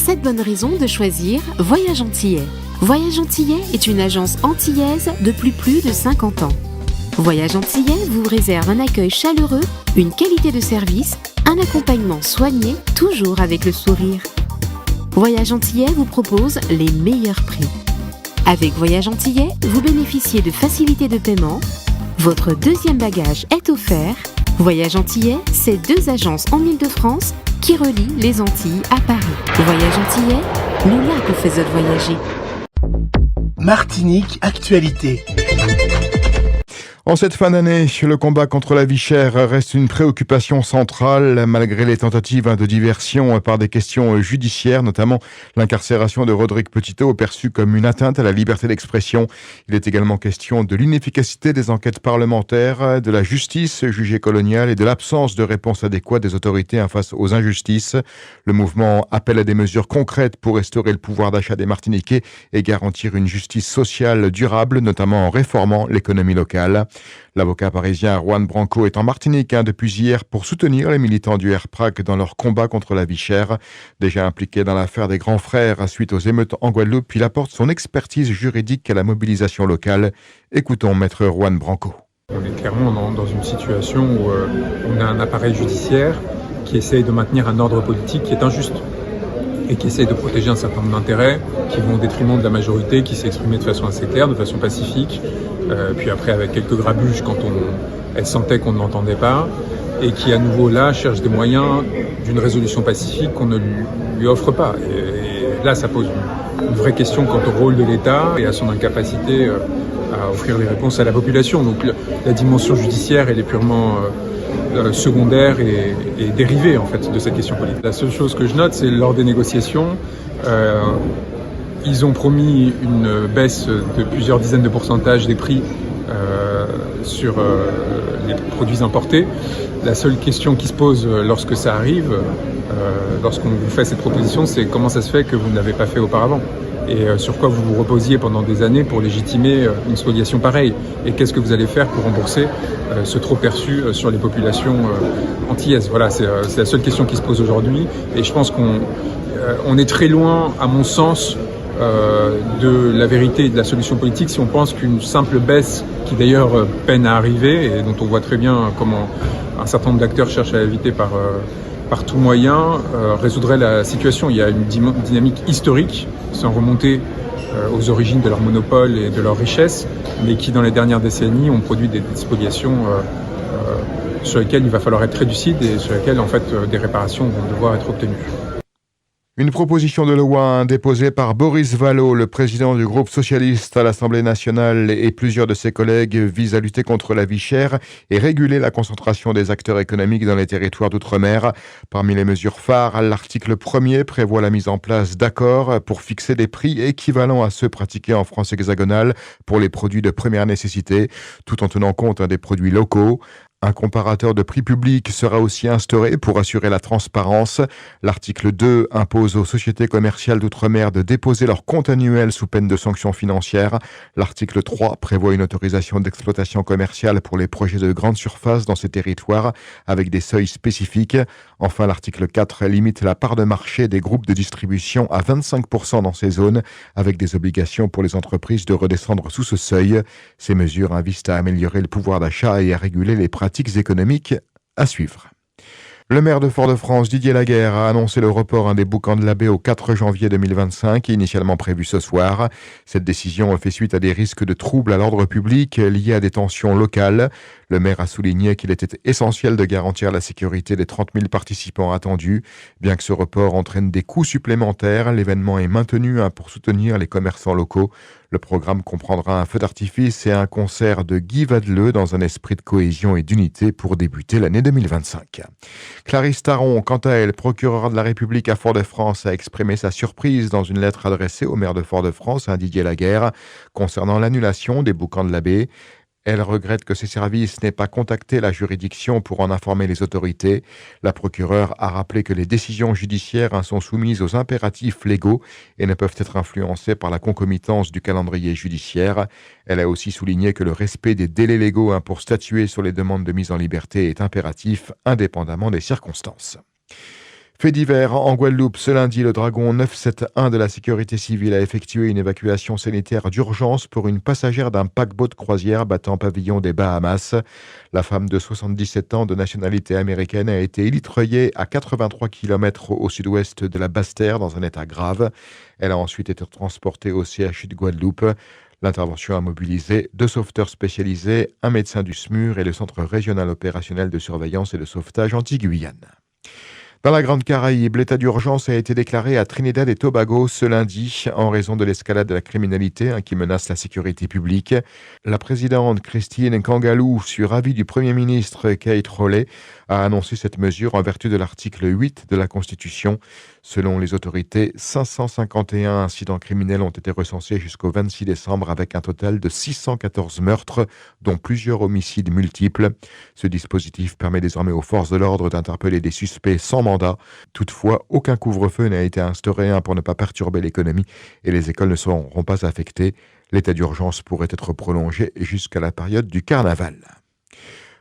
7 bonnes raisons de choisir Voyage Antillais. Voyage Antillais est une agence antillaise depuis plus de 50 ans. Voyage Antillais vous réserve un accueil chaleureux, une qualité de service, un accompagnement soigné, toujours avec le sourire. Voyage Antillais vous propose les meilleurs prix. Avec Voyage Antillais, vous bénéficiez de facilités de paiement. Votre deuxième bagage est offert. Voyage Antillais, c'est 2 agences en Île-de-France qui relient les Antilles à Paris. Voyage Antillais, nous là vous faisons voyager. Martinique Actualité. En cette fin d'année, le combat contre la vie chère reste une préoccupation centrale, malgré les tentatives de diversion par des questions judiciaires, notamment l'incarcération de Rodrigue Petitot, perçue comme une atteinte à la liberté d'expression. Il est également question de l'inefficacité des enquêtes parlementaires, de la justice jugée coloniale et de l'absence de réponse adéquate des autorités face aux injustices. Le mouvement appelle à des mesures concrètes pour restaurer le pouvoir d'achat des Martiniquais et garantir une justice sociale durable, notamment en réformant l'économie locale. L'avocat parisien Juan Branco est en Martinique depuis hier pour soutenir les militants du RPRAC dans leur combat contre la vie chère. Déjà impliqué dans l'affaire des grands frères suite aux émeutes en Guadeloupe, il apporte son expertise juridique à la mobilisation locale. Écoutons maître Juan Branco. On est clairement dans une situation où on a un appareil judiciaire qui essaye de maintenir un ordre politique qui est injuste et qui essaye de protéger un certain nombre d'intérêts qui vont au détriment de la majorité qui s'est exprimée de façon assez claire, de façon pacifique, puis après avec quelques grabuges quand elle sentait qu'on ne l'entendait pas, et qui à nouveau là cherche des moyens d'une résolution pacifique qu'on ne lui offre pas. Et là ça pose une vraie question quant au rôle de l'État et à son incapacité à offrir des réponses à la population. Donc la dimension judiciaire elle est purement secondaire et dérivée en fait de cette question politique. La seule chose que je note, c'est lors des négociations, ils ont promis une baisse de plusieurs dizaines de pourcentages des prix sur les produits importés. La seule question qui se pose lorsque ça arrive, lorsqu'on vous fait cette proposition, c'est comment ça se fait que vous ne l'avez pas fait auparavant et sur quoi vous vous reposiez pendant des années pour légitimer une spoliation pareille. Et qu'est-ce que vous allez faire pour rembourser ce trop perçu sur les populations antillaises. Voilà, c'est la seule question qui se pose aujourd'hui. Et je pense qu'on est très loin, à mon sens, de la vérité et de la solution politique si on pense qu'une simple baisse, qui d'ailleurs peine à arriver et dont on voit très bien comment un certain nombre d'acteurs cherchent à éviter par tout moyen, résoudrait la situation. Il y a une dynamique historique, sans remonter aux origines de leur monopole et de leur richesse, mais qui dans les dernières décennies ont produit des spoliations sur lesquelles il va falloir être très lucide et sur lesquelles en fait des réparations vont devoir être obtenues. Une proposition de loi déposée par Boris Vallaud, le président du groupe socialiste à l'Assemblée nationale, et plusieurs de ses collègues vise à lutter contre la vie chère et réguler la concentration des acteurs économiques dans les territoires d'outre-mer. Parmi les mesures phares, l'article 1er prévoit la mise en place d'accords pour fixer des prix équivalents à ceux pratiqués en France hexagonale pour les produits de première nécessité, tout en tenant compte des produits locaux. Un comparateur de prix publics sera aussi instauré pour assurer la transparence. L'article 2 impose aux sociétés commerciales d'outre-mer de déposer leur compte annuel sous peine de sanctions financières. L'article 3 prévoit une autorisation d'exploitation commerciale pour les projets de grande surface dans ces territoires avec des seuils spécifiques. Enfin, l'article 4 limite la part de marché des groupes de distribution à 25% dans ces zones avec des obligations pour les entreprises de redescendre sous ce seuil. Ces mesures visent à améliorer le pouvoir d'achat et à réguler les pratiques économiques à suivre. Le maire de Fort-de-France, Didier Laguerre, a annoncé le report des boucans de l'abbé au 4 janvier 2025, initialement prévu ce soir. Cette décision fait suite à des risques de troubles à l'ordre public liés à des tensions locales. Le maire a souligné qu'il était essentiel de garantir la sécurité des 30 000 participants attendus. Bien que ce report entraîne des coûts supplémentaires, l'événement est maintenu pour soutenir les commerçants locaux. Le programme comprendra un feu d'artifice et un concert de Guy Vadeleux dans un esprit de cohésion et d'unité pour débuter l'année 2025. Clarisse Taron, quant à elle, procureure de la République à Fort-de-France, a exprimé sa surprise dans une lettre adressée au maire de Fort-de-France, Didier Laguerre, concernant l'annulation des boucans de l'abbé. Elle regrette que ses services n'aient pas contacté la juridiction pour en informer les autorités. La procureure a rappelé que les décisions judiciaires sont soumises aux impératifs légaux et ne peuvent être influencées par la concomitance du calendrier judiciaire. Elle a aussi souligné que le respect des délais légaux pour statuer sur les demandes de mise en liberté est impératif, indépendamment des circonstances. Fait divers, en Guadeloupe, ce lundi, le Dragon 971 de la sécurité civile a effectué une évacuation sanitaire d'urgence pour une passagère d'un paquebot de croisière battant pavillon des Bahamas. La femme de 77 ans de nationalité américaine a été élitreillée à 83 km au sud-ouest de la Basse-Terre dans un état grave. Elle a ensuite été transportée au CHU de Guadeloupe. L'intervention a mobilisé 2 sauveteurs spécialisés, un médecin du SMUR et le Centre régional opérationnel de surveillance et de sauvetage anti-Guyane. Dans la Grande Caraïbe, l'état d'urgence a été déclaré à Trinidad et Tobago ce lundi en raison de l'escalade de la criminalité qui menace la sécurité publique. La présidente Christine Kangaloo, sur avis du Premier ministre Kate Rowley, a annoncé cette mesure en vertu de l'article 8 de la Constitution. Selon les autorités, 551 incidents criminels ont été recensés jusqu'au 26 décembre avec un total de 614 meurtres, dont plusieurs homicides multiples. Ce dispositif permet désormais aux forces de l'ordre d'interpeller des suspects sans mandat. Toutefois, aucun couvre-feu n'a été instauré pour ne pas perturber l'économie et les écoles ne seront pas affectées. L'état d'urgence pourrait être prolongé jusqu'à la période du carnaval.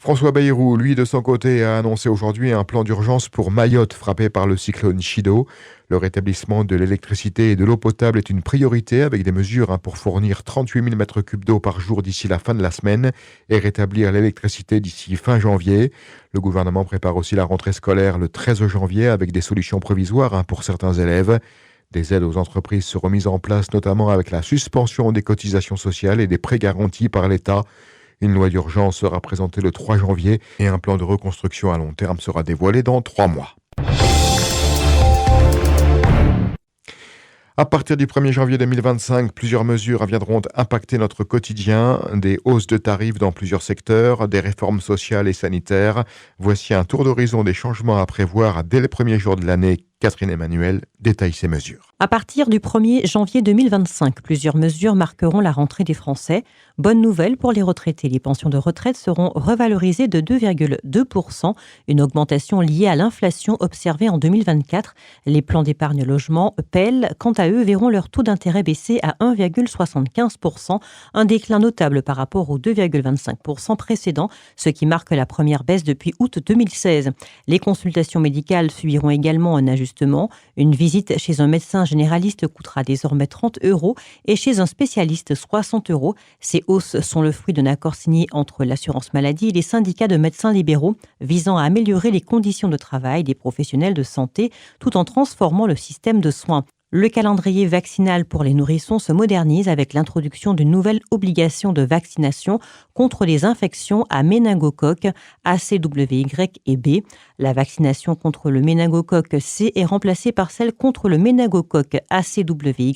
François Bayrou, lui, de son côté, a annoncé aujourd'hui un plan d'urgence pour Mayotte, frappé par le cyclone Chido. Le rétablissement de l'électricité et de l'eau potable est une priorité, avec des mesures pour fournir 38 000 m3 d'eau par jour d'ici la fin de la semaine et rétablir l'électricité d'ici fin janvier. Le gouvernement prépare aussi la rentrée scolaire le 13 janvier, avec des solutions provisoires pour certains élèves. Des aides aux entreprises seront mises en place, notamment avec la suspension des cotisations sociales et des prêts garantis par l'État. Une loi d'urgence sera présentée le 3 janvier et un plan de reconstruction à long terme sera dévoilé dans 3 mois. À partir du 1er janvier 2025, plusieurs mesures viendront impacter notre quotidien, des hausses de tarifs dans plusieurs secteurs, des réformes sociales et sanitaires. Voici un tour d'horizon des changements à prévoir dès les premiers jours de l'année. Catherine Emmanuel détaille ces mesures. À partir du 1er janvier 2025, plusieurs mesures marqueront la rentrée des Français. Bonne nouvelle pour les retraités. Les pensions de retraite seront revalorisées de 2,2%, une augmentation liée à l'inflation observée en 2024. Les plans d'épargne logement, PEL, quant à eux, verront leur taux d'intérêt baisser à 1,75%, un déclin notable par rapport aux 2,25% précédents, ce qui marque la première baisse depuis août 2016. Les consultations médicales subiront également un ajustement. Une visite chez un médecin généraliste coûtera désormais 30 € et chez un spécialiste 60 €. Ces hausses sont le fruit d'un accord signé entre l'assurance maladie et les syndicats de médecins libéraux visant à améliorer les conditions de travail des professionnels de santé tout en transformant le système de soins. Le calendrier vaccinal pour les nourrissons se modernise avec l'introduction d'une nouvelle obligation de vaccination contre les infections à méningocoque ACWY et B. La vaccination contre le méningocoque C est remplacée par celle contre le méningocoque ACWY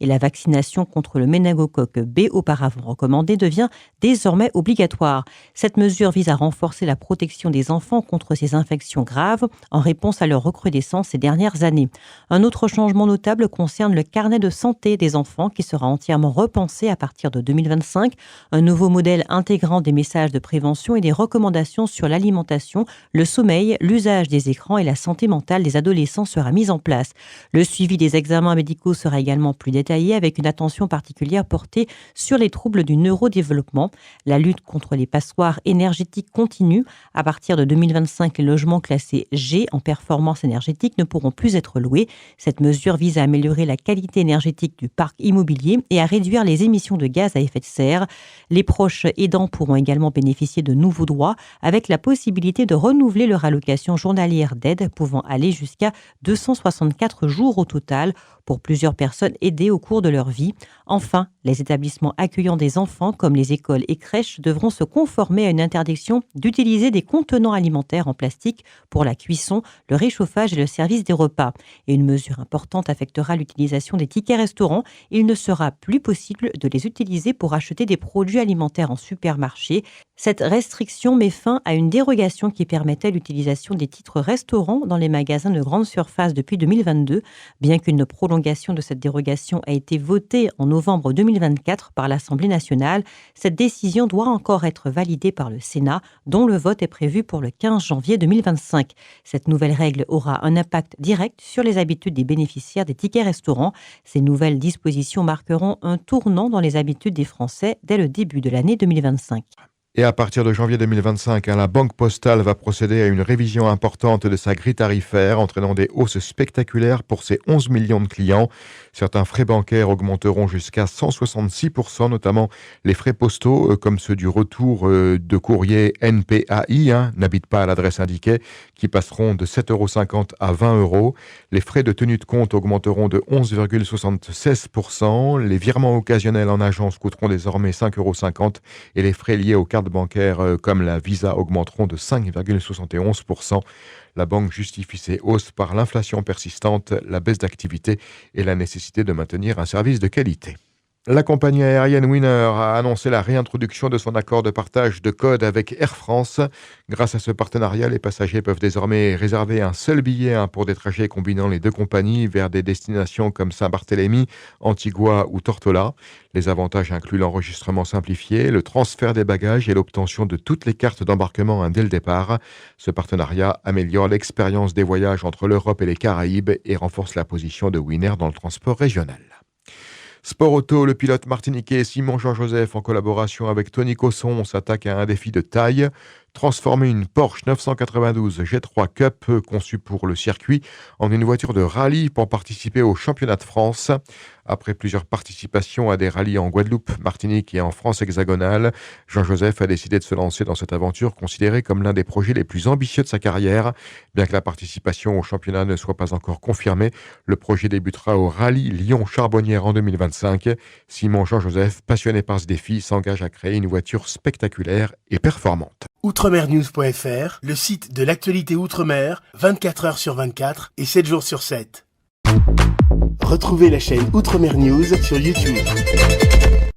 et la vaccination contre le méningocoque B, auparavant recommandée, devient désormais obligatoire. Cette mesure vise à renforcer la protection des enfants contre ces infections graves en réponse à leur recrudescence ces dernières années. Un autre changement notable concerne le carnet de santé des enfants qui sera entièrement repensé à partir de 2025. Un nouveau modèle intégrant des messages de prévention et des recommandations sur l'alimentation, le sommeil, l'usage des écrans et la santé mentale des adolescents sera mis en place. Le suivi des examens médicaux sera également plus détaillé avec une attention particulière portée sur les troubles du neurodéveloppement. La lutte contre les passoires énergétiques continue. À partir de 2025, les logements classés G en performance énergétique ne pourront plus être loués. Cette mesure vise à améliorer la qualité énergétique du parc immobilier et à réduire les émissions de gaz à effet de serre. Les proches aidants pourront également bénéficier de nouveaux droits avec la possibilité de renouveler leur allocation journalière d'aide pouvant aller jusqu'à 264 jours au total pour plusieurs personnes aidées au cours de leur vie. Enfin, les établissements accueillant des enfants comme les écoles et crèches devront se conformer à une interdiction d'utiliser des contenants alimentaires en plastique pour la cuisson, le réchauffage et le service des repas. Et une mesure importante affectera l'utilisation des tickets restaurants. Il ne sera plus possible de les utiliser pour acheter des produits alimentaires en supermarché. Cette restriction met fin à une dérogation qui permettait l'utilisation des titres restaurants dans les magasins de grande surface depuis 2022. Bien qu'une prolongation de cette dérogation a été votée en novembre 2024 par l'Assemblée nationale, cette décision doit encore être validée par le Sénat, dont le vote est prévu pour le 15 janvier 2025. Cette nouvelle règle aura un impact direct sur les habitudes des bénéficiaires des tickets restaurants. Ces nouvelles dispositions marqueront un tournant dans les habitudes des Français dès le début de l'année 2025. Et à partir de janvier 2025, la Banque Postale va procéder à une révision importante de sa grille tarifaire, entraînant des hausses spectaculaires pour ses 11 millions de clients. Certains frais bancaires augmenteront jusqu'à 166%, notamment les frais postaux, comme ceux du retour de courrier NPAI, n'habite pas à l'adresse indiquée, qui passeront de 7,50 € à 20 €. Les frais de tenue de compte augmenteront de 11,76%. Les virements occasionnels en agence coûteront désormais 5,50 € et les frais liés aux cartes bancaires comme la Visa augmenteront de 5,71%. La banque justifie ces hausses par l'inflation persistante, la baisse d'activité et la nécessité de maintenir un service de qualité. La compagnie aérienne Winner a annoncé la réintroduction de son accord de partage de code avec Air France. Grâce à ce partenariat, les passagers peuvent désormais réserver un seul billet pour des trajets combinant les deux compagnies vers des destinations comme Saint-Barthélemy, Antigua ou Tortola. Les avantages incluent l'enregistrement simplifié, le transfert des bagages et l'obtention de toutes les cartes d'embarquement dès le départ. Ce partenariat améliore l'expérience des voyages entre l'Europe et les Caraïbes et renforce la position de Winner dans le transport régional. Sport auto, le pilote martiniquais Simon Jean-Joseph, en collaboration avec Tony Cosson, s'attaque à un défi de taille. Transformer une Porsche 992 G3 Cup conçue pour le circuit en une voiture de rallye pour participer au championnat de France. Après plusieurs participations à des rallyes en Guadeloupe, Martinique et en France hexagonale, Jean-Joseph a décidé de se lancer dans cette aventure considérée comme l'un des projets les plus ambitieux de sa carrière. Bien que la participation au championnat ne soit pas encore confirmée, le projet débutera au rallye Lyon-Charbonnières en 2025. Simon Jean-Joseph, passionné par ce défi, s'engage à créer une voiture spectaculaire et performante. Outremernews.fr, le site de l'actualité Outre-mer, 24 heures sur 24 et 7 jours sur 7. Retrouvez la chaîne Outremer News sur YouTube.